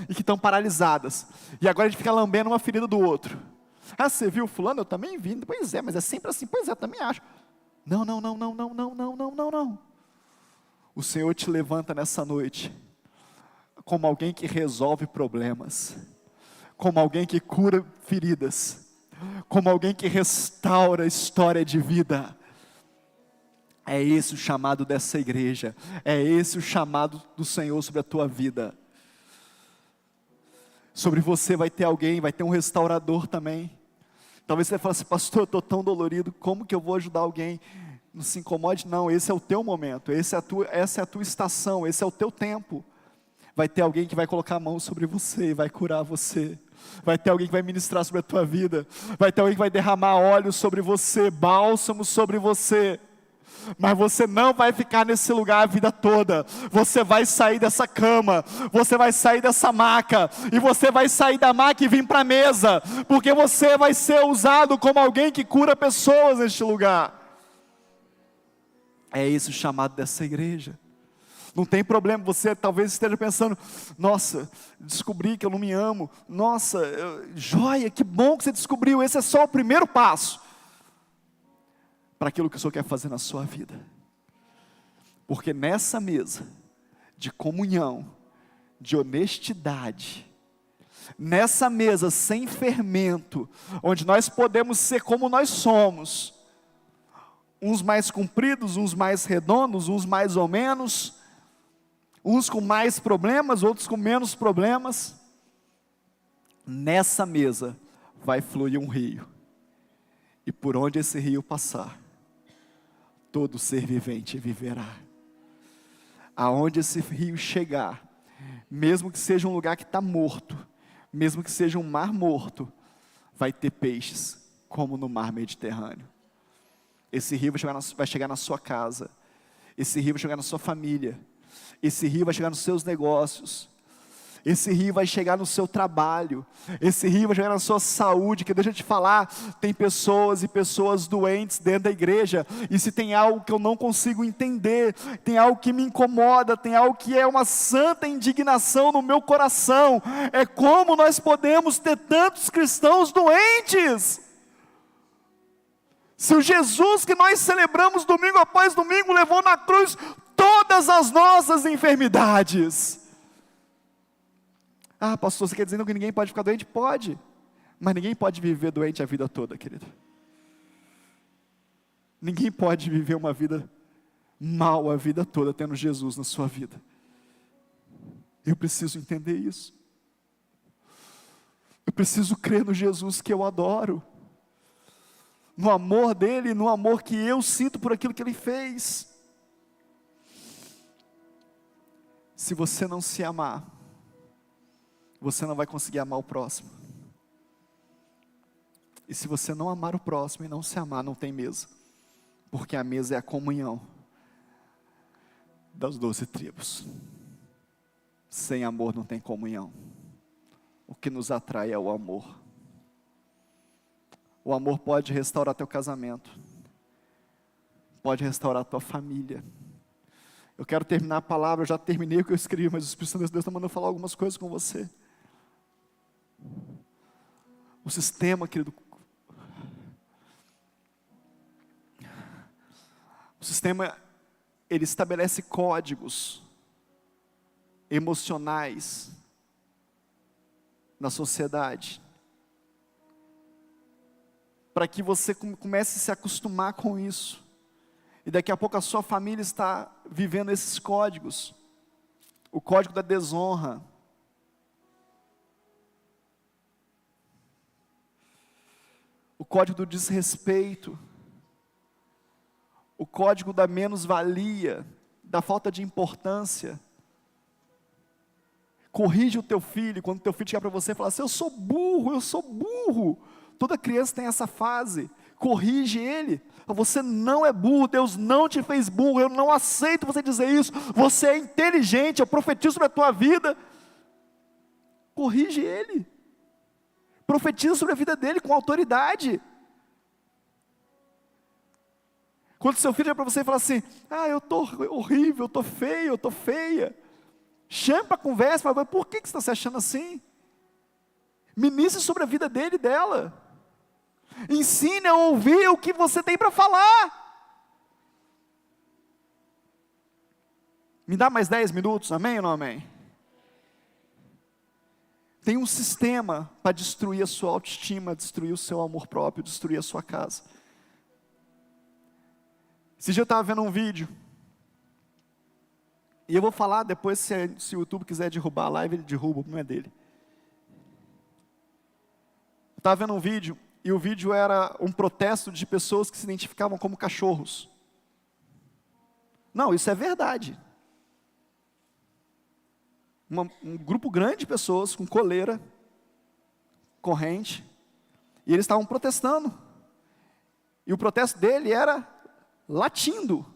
e que estão paralisadas, e agora a gente fica lambendo uma ferida do outro. Você viu fulano? Eu também vi. Pois é, mas é sempre assim. Pois é, eu também acho. Não. O Senhor te levanta nessa noite como alguém que resolve problemas, como alguém que cura feridas, como alguém que restaura a história de vida. É esse o chamado dessa igreja, é esse o chamado do Senhor sobre a tua vida. Sobre você vai ter alguém, vai ter um restaurador também. Talvez você fale assim, pastor, eu estou tão dolorido, como que eu vou ajudar alguém? Não se incomode, não, esse é o teu momento, essa é a tua estação, esse é o teu tempo. Vai ter alguém que vai colocar a mão sobre você e vai curar você. Vai ter alguém que vai ministrar sobre a tua vida. Vai ter alguém que vai derramar óleo sobre você, bálsamo sobre você. Mas você não vai ficar nesse lugar a vida toda. Você vai sair dessa cama, você vai sair dessa maca, e você vai sair da maca e vir para a mesa, porque você vai ser usado como alguém que cura pessoas neste lugar. É esse o chamado dessa igreja. Não tem problema, você talvez esteja pensando, nossa, descobri que eu não me amo, nossa, joia, que bom que você descobriu, esse é só o primeiro passo para aquilo que o Senhor quer fazer na sua vida. Porque nessa mesa de comunhão, de honestidade, nessa mesa sem fermento, onde nós podemos ser como nós somos, uns mais compridos, uns mais redondos, uns mais ou menos, uns com mais problemas, outros com menos problemas, nessa mesa vai fluir um rio. E por onde esse rio passar, todo ser vivente viverá. Aonde esse rio chegar, mesmo que seja um lugar que está morto, mesmo que seja um mar morto, vai ter peixes, como no mar Mediterrâneo. Esse rio vai chegar na sua casa, esse rio vai chegar na sua família, esse rio vai chegar nos seus negócios, esse rio vai chegar no seu trabalho, esse rio vai chegar na sua saúde, que deixa eu te falar, tem pessoas e pessoas doentes dentro da igreja, e se tem algo que eu não consigo entender, tem algo que me incomoda, tem algo que é uma santa indignação no meu coração, é como nós podemos ter tantos cristãos doentes. Se o Jesus que nós celebramos domingo após domingo levou na cruz todas as nossas enfermidades. Ah, pastor, você quer dizer que ninguém pode ficar doente? Pode, mas ninguém pode viver doente a vida toda, querido. Ninguém pode viver uma vida mal a vida toda, tendo Jesus na sua vida. Eu preciso entender isso. Eu preciso crer no Jesus que eu adoro, no amor dele, no amor que eu sinto por aquilo que ele fez. Se você não se amar, você não vai conseguir amar o próximo. E se você não amar o próximo e não se amar, não tem mesa. Porque a mesa é a comunhão das 12 tribos. Sem amor não tem comunhão. O que nos atrai é o amor. O amor pode restaurar teu casamento. Pode restaurar tua família. Eu quero terminar a palavra, eu já terminei o que eu escrevi, mas o Espírito Santo de Deus está mandando falar algumas coisas com você. O sistema, querido, o sistema, ele estabelece códigos emocionais na sociedade, para que você comece a se acostumar com isso, e daqui a pouco a sua família está vivendo esses códigos, o código da desonra, o código do desrespeito, o código da menos-valia, da falta de importância. Corrige o teu filho, quando o teu filho chegar para você e falar assim, eu sou burro, eu sou burro. Toda criança tem essa fase. Corrige ele. Você não é burro, Deus não te fez burro, eu não aceito você dizer isso. Você é inteligente, eu profetizo sobre a tua vida. Corrige ele. Profetiza sobre a vida dele com autoridade. Quando seu filho chega para você e fala assim, eu estou horrível, eu estou feio, eu estou feia. Chame para a conversa, mas por que você está se achando assim? Ministre sobre a vida dele e dela. Ensine a ouvir o que você tem para falar. Me dá mais 10 minutos, amém ou não amém? Tem um sistema para destruir a sua autoestima, destruir o seu amor próprio, destruir a sua casa. Esse dia eu estava vendo um vídeo, e eu vou falar depois, se o YouTube quiser derrubar a live, ele derruba, não é dele. Eu estava vendo um vídeo, e o vídeo era um protesto de pessoas que se identificavam como cachorros. Não, isso é verdade. Um grupo grande de pessoas com coleira, corrente, e eles estavam protestando, e o protesto dele era latindo,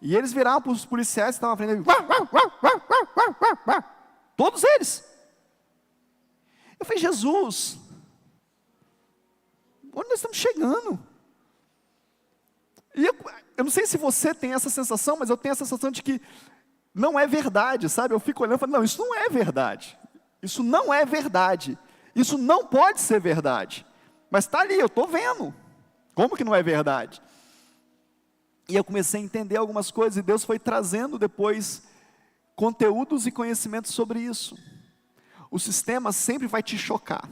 e eles viraram para os policiais que estavam à frente, todos eles. Eu falei, Jesus, onde nós estamos chegando? E eu não sei se você tem essa sensação, mas eu tenho a sensação de que não é verdade, sabe? Eu fico olhando e falo, não, isso não é verdade. Isso não é verdade. Isso não pode ser verdade. Mas está ali, eu estou vendo. Como que não é verdade? E eu comecei a entender algumas coisas, e Deus foi trazendo depois conteúdos e conhecimentos sobre isso. O sistema sempre vai te chocar.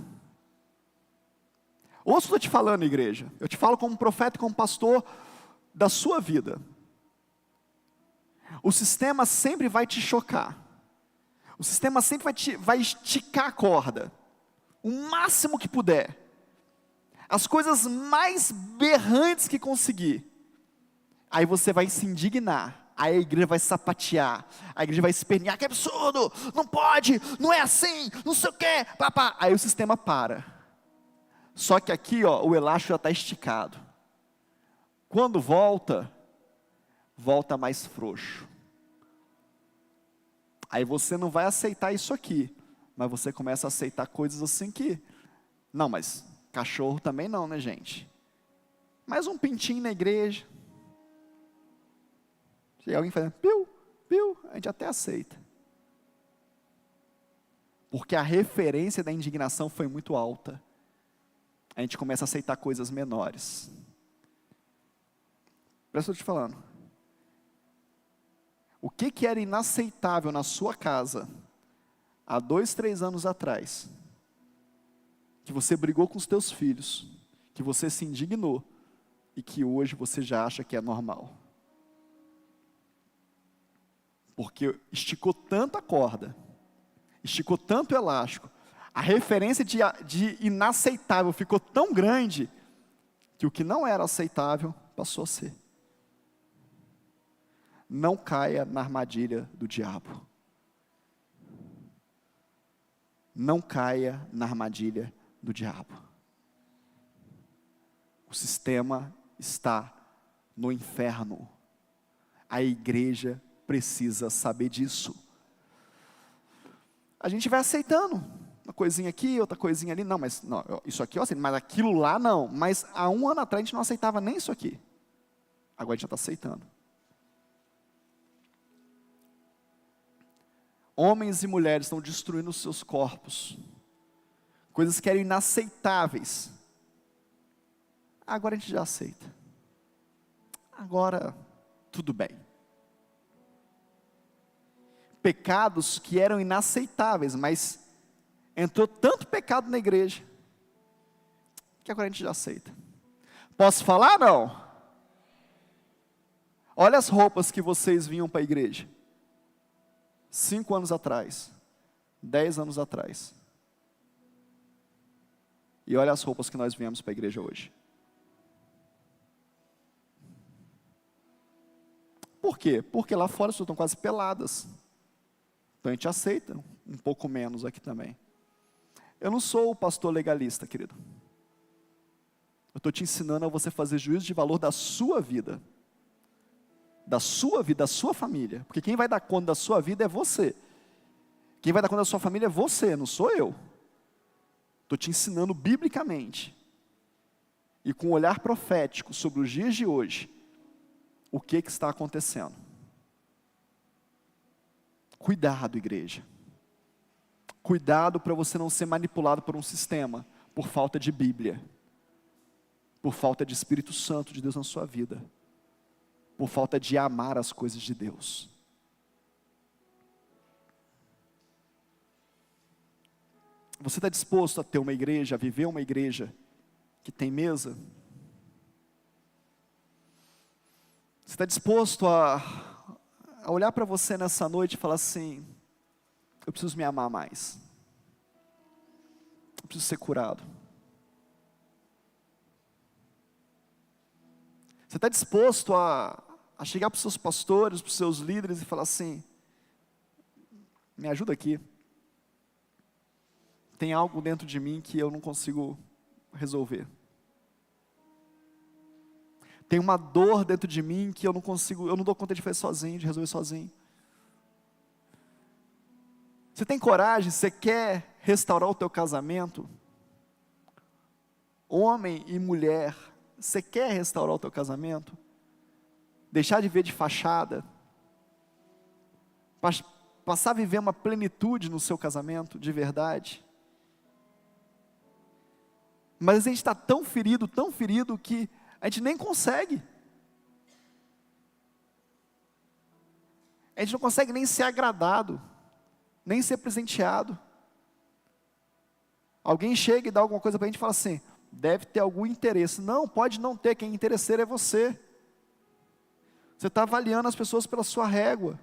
Ouça o que eu estou te falando, igreja. Eu te falo como profeta e como pastor da sua vida. O sistema sempre vai te chocar. O sistema sempre vai esticar a corda, o máximo que puder, as coisas mais berrantes que conseguir. Aí você vai se indignar, aí a igreja vai sapatear, a igreja vai espernear, que absurdo, não pode, não é assim, não sei o quê, papá. Aí o sistema para. Só que aqui, ó, o elástico já está esticado. Quando volta mais frouxo. Aí você não vai aceitar isso aqui, mas você começa a aceitar coisas assim que, não, mas cachorro também não, né, gente? Mais um pintinho na igreja. Chega alguém fazendo, piu, piu, a gente até aceita. Porque a referência da indignação foi muito alta. A gente começa a aceitar coisas menores. Presta eu te falando. O que era inaceitável na sua casa, há 2, 3 anos atrás, que você brigou com os teus filhos, que você se indignou, e que hoje você já acha que é normal. Porque esticou tanto a corda, esticou tanto o elástico, a referência de inaceitável ficou tão grande, que o que não era aceitável passou a ser. Não caia na armadilha do diabo. Não caia na armadilha do diabo. O sistema está no inferno. A igreja precisa saber disso. A gente vai aceitando uma coisinha aqui, outra coisinha ali. Não, mas não, isso aqui eu aceito, mas aquilo lá não. Mas há 1 ano atrás a gente não aceitava nem isso aqui. Agora a gente já está aceitando. Homens e mulheres estão destruindo os seus corpos. Coisas que eram inaceitáveis. Agora a gente já aceita. Agora, tudo bem. Pecados que eram inaceitáveis, mas entrou tanto pecado na igreja, que agora a gente já aceita. Posso falar? Não. Olha as roupas que vocês vinham para a igreja. 5 anos atrás, 10 anos atrás. E olha as roupas que nós viemos para a igreja hoje. Por quê? Porque lá fora as pessoas estão quase peladas. Então a gente aceita um pouco menos aqui também. Eu não sou o pastor legalista, querido. Eu estou te ensinando a você fazer juízo de valor da sua vida. Da sua vida, da sua família. Porque quem vai dar conta da sua vida é você. Quem vai dar conta da sua família é você, não sou eu. Estou te ensinando biblicamente. E com um olhar profético sobre os dias de hoje. O que está acontecendo. Cuidado, igreja. Cuidado para você não ser manipulado por um sistema. Por falta de Bíblia. Por falta de Espírito Santo de Deus na sua vida. Por falta de amar as coisas de Deus. Você está disposto a ter uma igreja, a viver uma igreja que tem mesa? Você está disposto a olhar para você nessa noite e falar assim, eu preciso me amar mais. Eu preciso ser curado. Você está disposto a chegar para os seus pastores, para os seus líderes e falar assim, me ajuda aqui. Tem algo dentro de mim que eu não consigo resolver. Tem uma dor dentro de mim que eu não dou conta de fazer sozinho, de resolver sozinho. Você tem coragem, você quer restaurar o teu casamento? Homem e mulher, você quer restaurar o teu casamento? Deixar de ver de fachada? Passar a viver uma plenitude no seu casamento, de verdade? Mas a gente está tão ferido que a gente nem consegue. A gente não consegue nem ser agradado, nem ser presenteado. Alguém chega e dá alguma coisa para a gente e fala assim, deve ter algum interesse. Não, pode não ter, quem interesseiro é você. Você está avaliando as pessoas pela sua régua,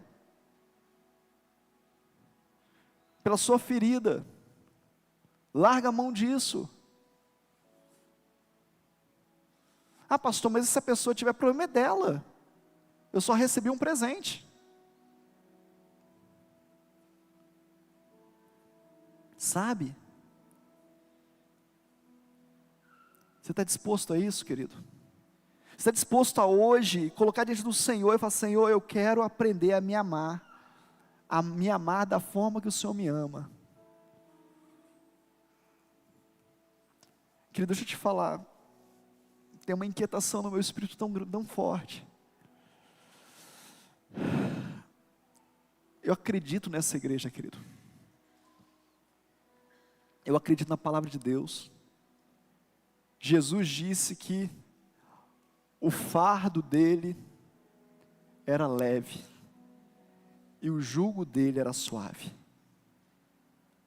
pela sua ferida. Larga a mão disso. Ah, pastor, mas se essa pessoa tiver problema é dela. Eu só recebi um presente. Sabe? Você está disposto a isso, querido? Você está disposto a hoje colocar diante do Senhor e falar: Senhor, eu quero aprender a me amar da forma que o Senhor me ama. Querido, deixa eu te falar, tem uma inquietação no meu espírito tão forte. Eu acredito nessa igreja, querido. Eu acredito na palavra de Deus. Jesus disse que o fardo dele era leve e o jugo dele era suave.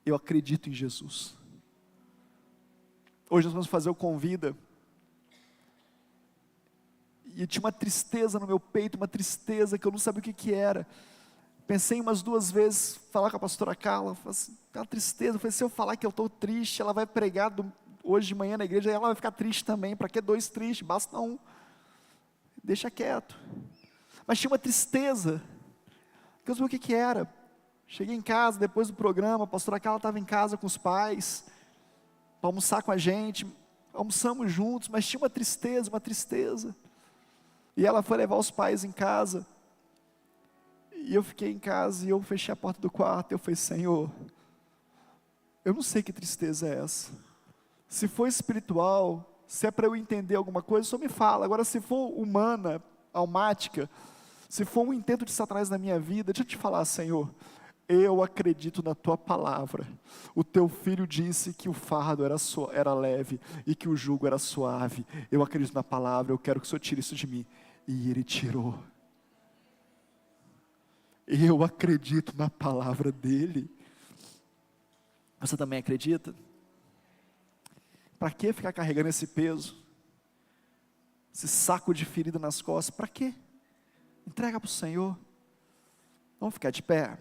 Eu acredito em Jesus. Hoje nós vamos fazer o Convida. E tinha uma tristeza no meu peito, uma tristeza que eu não sabia o que era. Pensei umas 2 vezes, falar com a pastora Carla, assim, uma tristeza. Eu falei: se eu falar que eu estou triste, ela vai pregar hoje de manhã na igreja, e ela vai ficar triste também. Para que 2 tristes? Basta um. Deixa quieto. Mas tinha uma tristeza, que eu não sabia o que era. Cheguei em casa, depois do programa, a pastora Carla estava em casa com os pais, para almoçar com a gente, almoçamos juntos, mas tinha uma tristeza. E ela foi levar os pais em casa, e eu fiquei em casa, e eu fechei a porta do quarto, e eu falei: Senhor, eu não sei que tristeza é essa. Se for espiritual, se é para eu entender alguma coisa, só me fala. Agora, se for humana, almática, se for um intento de Satanás na minha vida, deixa eu te falar: Senhor, eu acredito na tua palavra. O teu filho disse que o fardo era leve e que o jugo era suave. Eu acredito na palavra, eu quero que o Senhor tire isso de mim. E Ele tirou. Eu acredito na palavra dEle. Você também acredita? Para que ficar carregando esse peso? Esse saco de ferida nas costas? Para quê? Entrega para o Senhor. Vamos ficar de pé.